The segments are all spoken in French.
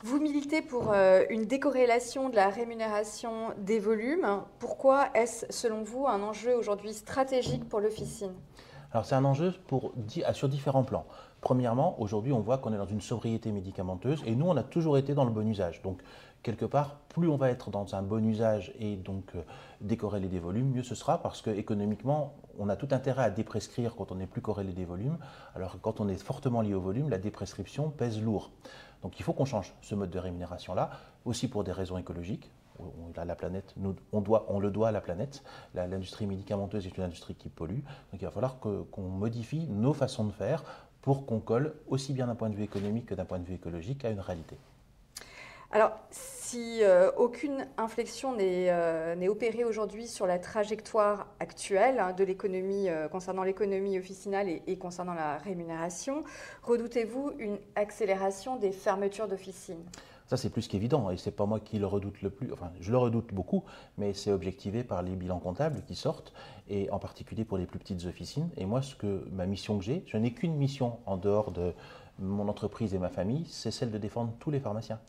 Vous militez pour une décorrélation de la rémunération des volumes. Pourquoi est-ce, selon vous, un enjeu aujourd'hui stratégique pour l'officine? Alors c'est un enjeu sur différents plans. Premièrement, aujourd'hui on voit qu'on est dans une sobriété médicamenteuse et nous on a toujours été dans le bon usage. Donc quelque part, plus on va être dans un bon usage et donc décorréler des volumes, mieux ce sera parce que économiquement on a tout intérêt à déprescrire quand on n'est plus corrélé des volumes, alors que quand on est fortement lié au volume, la déprescription pèse lourd. Donc il faut qu'on change ce mode de rémunération-là, aussi pour des raisons écologiques. La planète, on le doit à la planète. L'industrie médicamenteuse est une industrie qui pollue. Donc il va falloir qu'on modifie nos façons de faire pour qu'on colle aussi bien d'un point de vue économique que d'un point de vue écologique à une réalité. Alors, si aucune inflexion n'est opérée aujourd'hui sur la trajectoire actuelle de l'économie, concernant l'économie officinale et concernant la rémunération, redoutez-vous une accélération des fermetures d'officines? Ça, c'est plus qu'évident et c'est pas moi qui le redoute le plus. Enfin, je le redoute beaucoup, mais c'est objectivé par les bilans comptables qui sortent et en particulier pour les plus petites officines. Et moi, ma mission que j'ai, je n'ai qu'une mission en dehors de mon entreprise et ma famille, c'est celle de défendre tous les pharmaciens.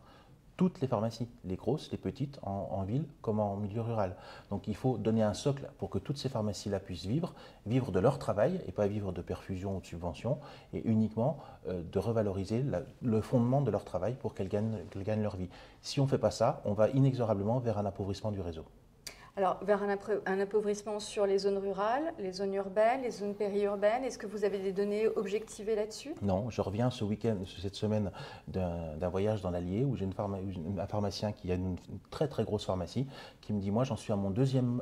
Toutes les pharmacies, les grosses, les petites, en ville comme en milieu rural. Donc il faut donner un socle pour que toutes ces pharmacies-là puissent vivre de leur travail et pas vivre de perfusion ou de subvention, et uniquement de revaloriser le fondement de leur travail pour qu'elles gagnent leur vie. Si on ne fait pas ça, on va inexorablement vers un appauvrissement du réseau. Alors, vers un appauvrissement sur les zones rurales, les zones urbaines, les zones périurbaines, est-ce que vous avez des données objectivées là-dessus? Non, je reviens cette semaine d'un voyage dans l'Allier où j'ai un pharmacien qui a une très très grosse pharmacie qui me dit moi j'en suis à mon deuxième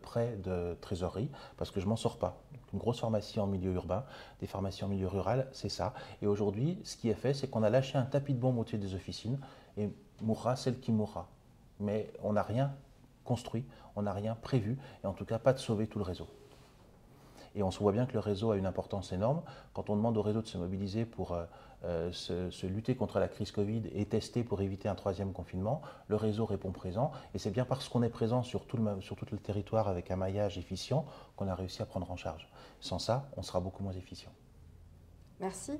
prêt de trésorerie parce que je m'en sors pas. Une grosse pharmacie en milieu urbain, des pharmacies en milieu rural, c'est ça. Et aujourd'hui, ce qui est fait, c'est qu'on a lâché un tapis de bombe au-dessus des officines et mourra celle qui mourra. Mais on n'a rien construit, on n'a rien prévu et en tout cas pas de sauver tout le réseau. Et on se voit bien que le réseau a une importance énorme. Quand on demande au réseau de se mobiliser pour se lutter contre la crise Covid et tester pour éviter un troisième confinement, le réseau répond présent. Et c'est bien parce qu'on est présent sur tout le territoire avec un maillage efficient qu'on a réussi à prendre en charge. Sans ça, on sera beaucoup moins efficient. Merci.